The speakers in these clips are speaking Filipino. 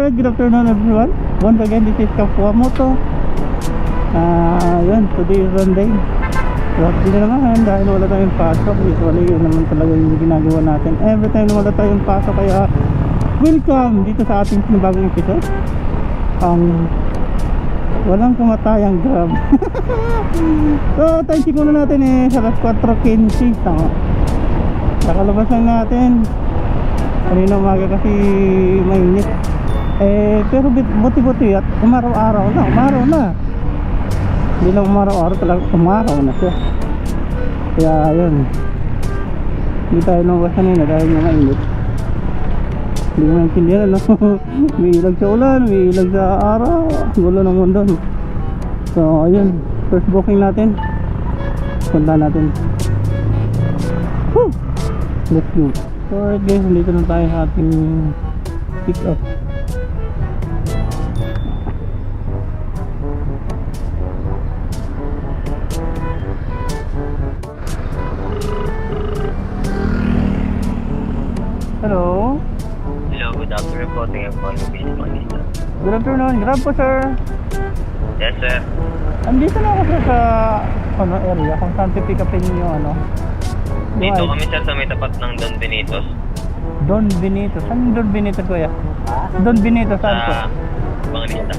Alright, good afternoon everyone. Once again, this is Kapwa Moto. Yun, today is Sunday. So, hindi naman dahil wala tayong pasok. Usually, yun naman talaga yung ginagawa natin. Every time na wala tayong pasok, kaya welcome dito sa ating bagong episode. Walang kamatayang Grab. So, time check muna natin sa alas 4:15. Tama. Nakalabas lang natin. Kanina umaga kasi mainit. Pero buti-buti at umaraw-araw na. Hindi lang umaraw-araw, talaga umaraw na siya. Kaya yun, hindi tayo lumabas kanina dahil nga mainit. Hindi ko maintindihan, no? May ilag sa ulan, may ilag sa araw. Gulo ng mundo. So ayun, first booking natin. Punta natin. Woo! Let's go. So alright guys, dito na tayo sa ating pick up. Hello? Hello, good afternoon po. Tingnan po ang business manista. Good afternoon, Grab po sir. Yes, sir. Andito na ako sir sa area kung saan pipick upin yung Dito kami, sir, sa may tapat ng Don Benitos. Don Benito. Saan Don Benito kuya? Don Benito, saan po? Sa Bangalista.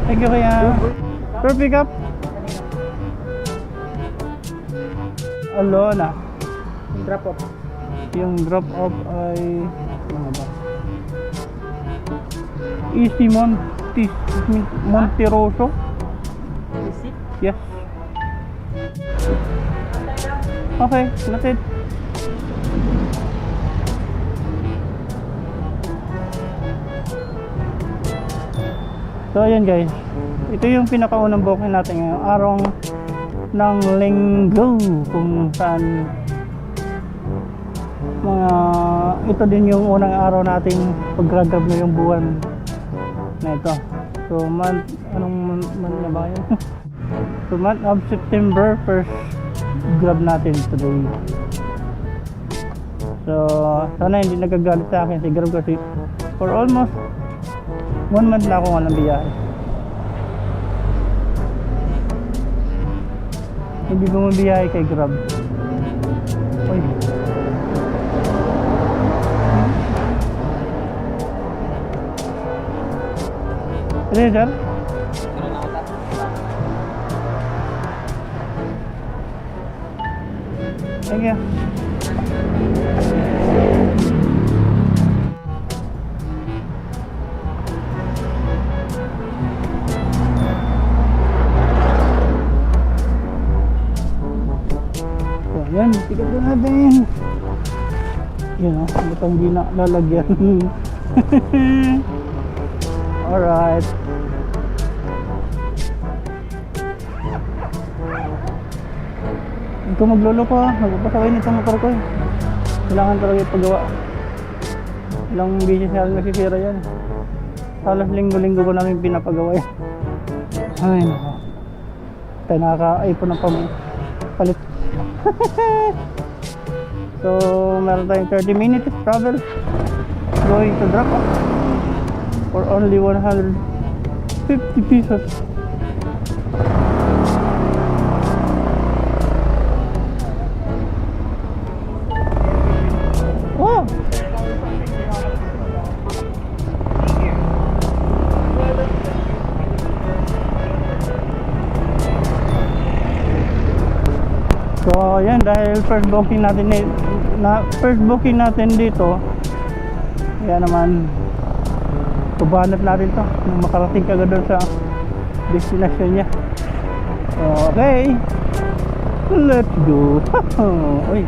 Thank you kuya. Sir, pick up? Alona. Drop off. Yung drop off ay ano ba? Easy Monteroso. Receipt? Yes. Okay, noted. So ayan guys, ito yung pinakaunang booking natin ngayong araw ng Linggo, kung saan ito din yung unang araw nating pag-grab na yung buwan na ito. So anong month na ba yun? So month of September, first grab natin today. So sana hindi nagagalit sa akin si Grab kasi for almost 1 month na akong walang biyahe. Hindi bumabiyahe kay Grab. Uy. Ano sir? Thank you. So, yan, ticket na natin. Yan o, butang di na lalagyan. Alright. Kung maglolo ko, magpapasaway nitong motor ko. Kailangan talaga ipagawa. Ilang beses na nasisira yan. Halos linggo-linggo ko namin pinapagawa yan. Ay nako, tayo nakaka-iPhone ng palit. So meron tayong 30 minutes travel going to drop off for only 150 pesos. Oh! So ayan, dahil first booking natin dito, kaya naman tubanat natin to nung makarating ka doon sa destination niya. So okay, let's go. Uy.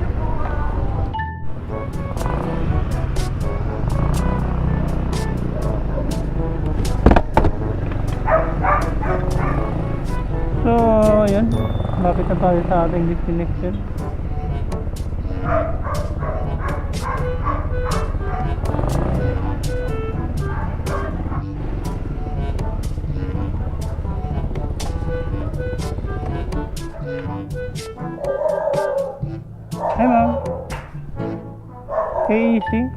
So ayan, lapit na tayo sa ating destination. Hi ma'am. KEC.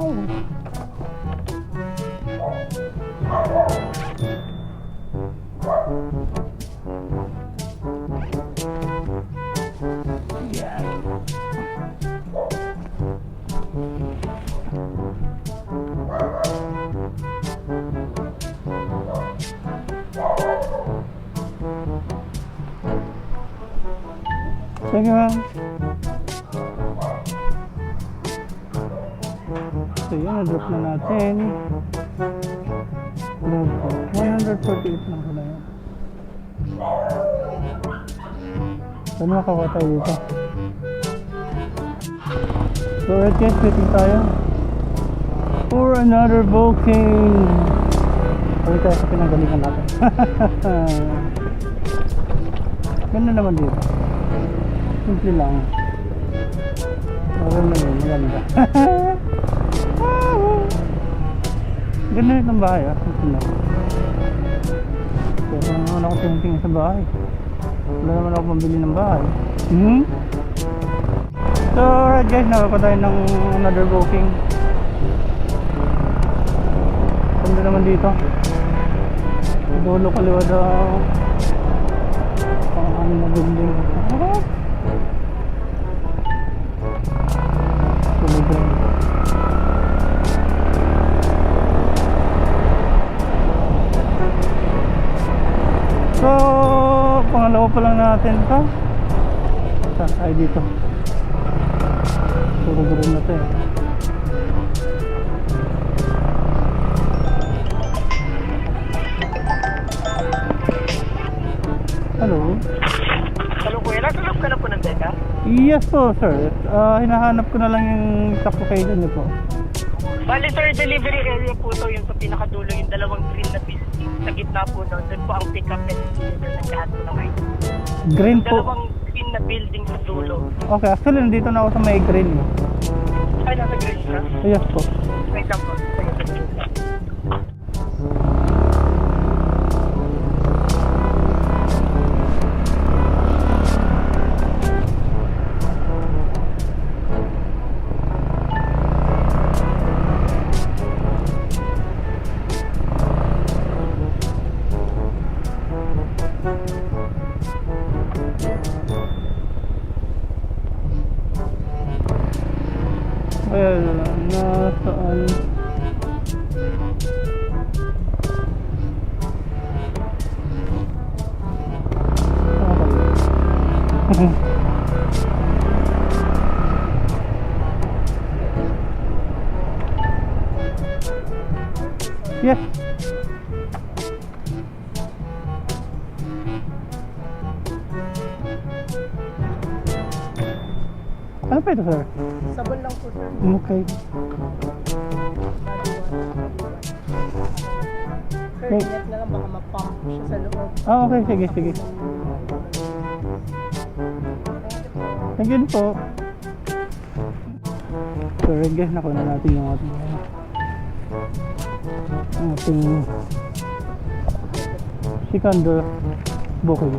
Wow! Thank you, ma'am. So yun, na-drop na natin. 148 lang pala yun. Saan makakuha tayo dito? So right guys, waiting tayo for another booking. Pwede tayo sa pinanggalingan natin. Ganda naman dito. Simple lang. Meron na yun, maganda. Ganda rin ang bahay, simple lang. Pero naman ako tingin sa bahay. Wala naman ako pambili ng bahay. So alright guys, nakakuha tayo ng another booking. Ganda naman dito. Dulo kaliwa daw. Pang ano na building. So pangalawa pa lang natin ito. Saan tayo dito? Puro-puro na ito eh. Hello? Hello kuya, nasulog ka na po ng deka? Yes po sir. Hinahanap ko na lang yung sakto kayo dun po. Bali sir, delivery area po to yung sa pinakadulo, yung dalawang green na building. Sa gitna po doon, doon po ang pick up and deliver ng lahat po ng item. Green po? Dalawang green na building sa dulo. Okay, actually nandito na ako sa may green. Ay, nasa green ka? Yes po. Wait lang po. Well, nasaan? Okay. Yes. Ano pa ito, sir? Sabon lang po sir. Okay. Sir, ingat na lang baka ma-pump siya sa loob. Okay. Sige. Thank you po. So, guys, nakuha na natin yung ating Sikander booking.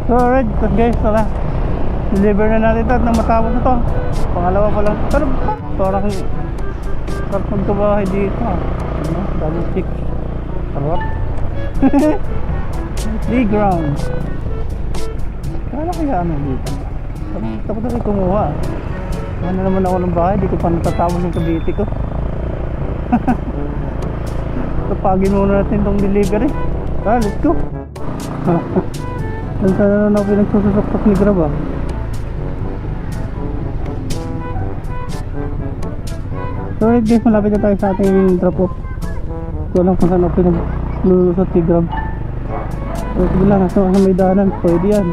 So alright guys, tara. Deliver na natin ito at nang matapos na ito. Pangalawa pa lang. Parang sarap magkabahay dito. Ano? Daming chicks. Sarap. Playground. Kala kaya ano dito? Parang tapos na kayo kumuha. Ano naman ako ng bahay, di ko pa natatapos yung kabiti ko. Tapagin muna natin itong delivery. Tara, let's go. Saan sana na ako pinagsusasaksak ni Grab ah. So right guys, malapit na tayo sa ating drop off. Ito lang kung saan ako pinaglulusot ni Grab. So sige lang, nasa may daanan, pwede yan.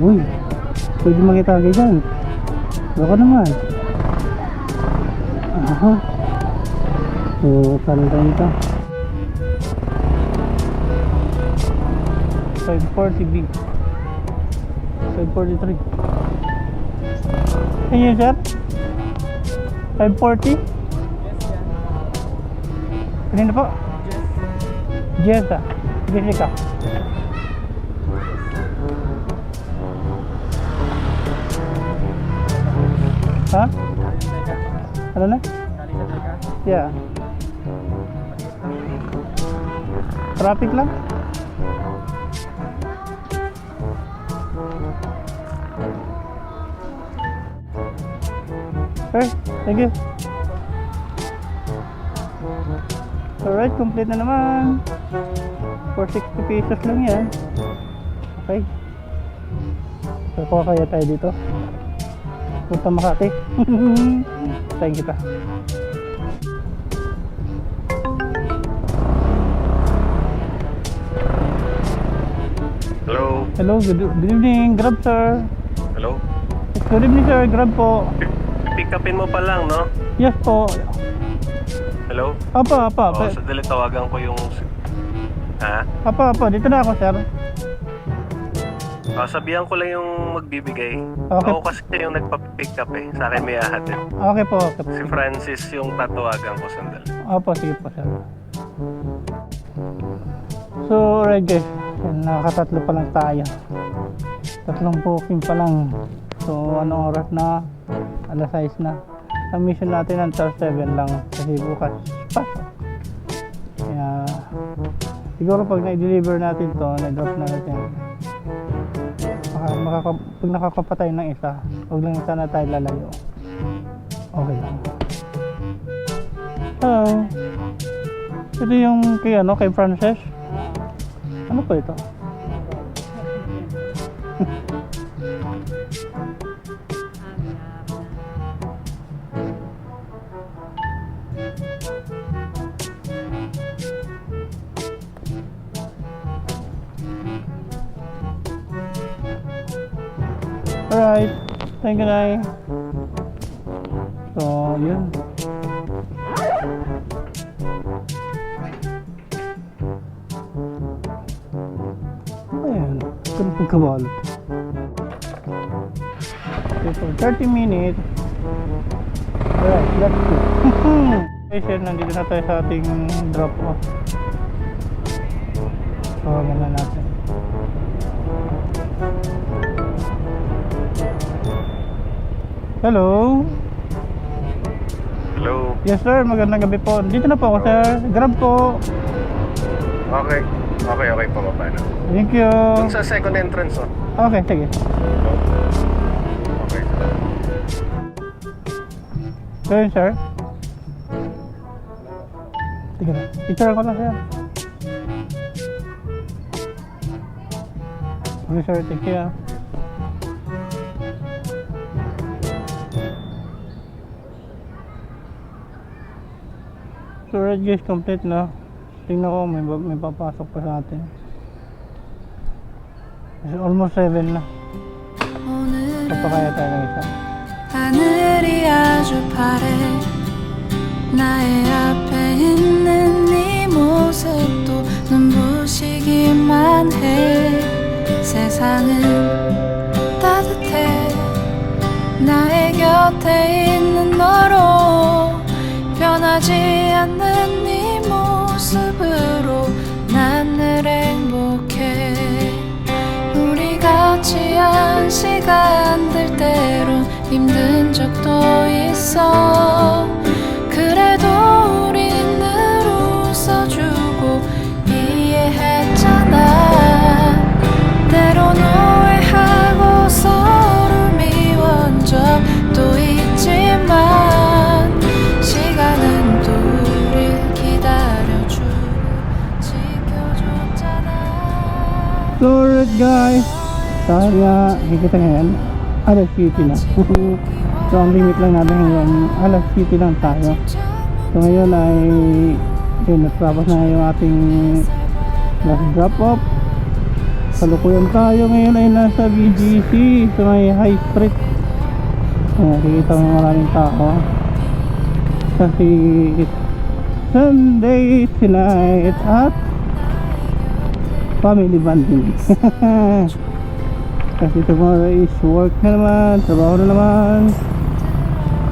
Uy, pwede makitagay dyan. Baka naman. Aha. So, saan tayo ito? 540B. 543. Ano yun, sir? 540? Kanina po? Jessa. Jessica. Ha? Ano na? Yeah. Traffic lang? Okay, thank you. Alright, complete na naman. For 60 pesos lang yan. Okay. So, kuha kaya tayo dito. Punta Makati. Thank you pa. Hello? Hello, good evening. Grab, sir. Hello? Good evening, sir. Grab po. Pick upin mo pa lang, no? Yes po. Hello? Apa. Oo, sadali tawagan ko yung... Ha? Apa. Dito na ako, sir. Sabihan ko lang yung magbibigay. Okay. Ako kasi yung nagpa-pick up eh. Sa akin may ahatid. Okay po. Si Francis yung tatawagan ko sandali. Opo, sige po, sir. So, alright guys. Nakakatatlo pa lang tayo. Tatlong booking pa lang. So, anong oras na? Alas 6 na. Ang mission natin until 7 lang. Kasi bukas pasok. Kaya, siguro pag na-deliver natin to, na-drop na natin. Pag nakakapatay ng isa, huwag lang sana tayo lalayo. Okay lang. Hello. Ito yung kay Frances. Ano po ito? Alright, thank you, Nay. So, yun. Ayan, ito na pagkabalot. Okay, for 30 minutes. Alright, that's good. Okay, sir, nandito na tayo sa ating drop off. So, gana natin. Hello? Hello? Yes sir, magandang gabi po. Dito na po ako sir. Grab po. Okay. Okay po, baba na. Thank you. Yung sa second entrance, oh. Okay, sige. Okay. So yun sir. Sige na. Picture ko lang sir. Okay sir, thank you. So right guys, complete na. Tingnan ko, may papasok pa sa atin. It's almost 7 na. Papakaya tayo ng isa. 하늘이 아주 파래 나의 앞에 있는 네 모습도 눈부시기만 해 세상은 따뜻해 나의 곁에 있는 너로 변하지 않는 네 모습으로 난 늘 행복해 우리 같이 한 시간들 때론 힘든 적도 있어 그래도 우린 늘 웃어주고 이해했잖아 때론 오해하고 서로 미워한 적도 있지만 시간은 또 우릴 기다려주고 지켜줬잖아 So alright guys, dahil nga higit ngayon alas city na. So ang limit lang natin ngayon alas city lang tayo. So ngayon ay yun, natapos na yung ating last drop off. Kalukuyan tayo ngayon ay nasa BGC sa may High Street. Nakikita mo maraming tao kasi it's Sunday tonight at family bonding. Kasi tomorrow is work na naman, trabaho na naman.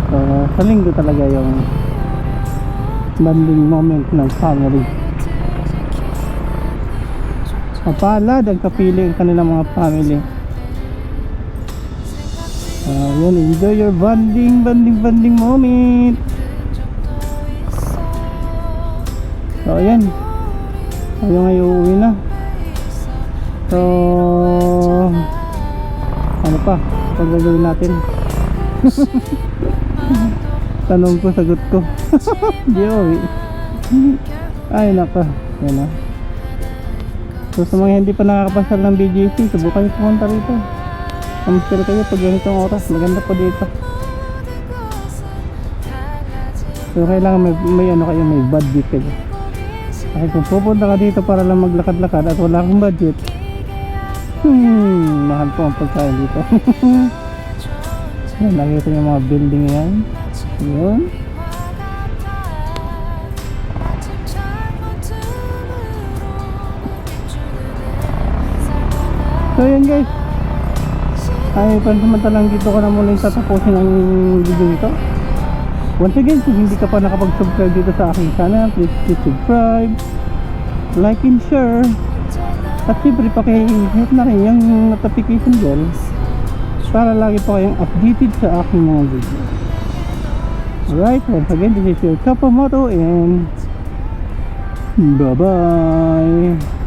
So, sa linggo talaga yung bonding moment ng family. Mapalad ang kapili ang kanilang mga family. Yan, enjoy your bonding moment. So ayan, tayo ngayon uuwi na. So ano pa pag gagawin natin? Tanong ko, sagot ko. Di uuwi. Ay naka, yan na. So sa mga hindi pa nakakapasal ng BGC, subukan nyo pumunta rito. Kamusta kayo pag ganitong oras, maganda po dito. So kailangan may ano kayo, may budget kayo. Kasi kung pupunta ka dito para lang maglakad-lakad at wala kang budget, mahal po ang pagkain dito. Yan, nakita nyo yung mga building yan. Yun. So yun guys, ay pansamantalang dito ko na muna yung tatapusin ang video nito. Once again, kung hindi ka pa nakapag-subscribe dito sa aking channel, please subscribe, like and share, at siyempre paki-hit na rin yung notification bell para lagi pa kayong updated sa aking mga video. Alright, once again, this is your Kapamoto and bye bye.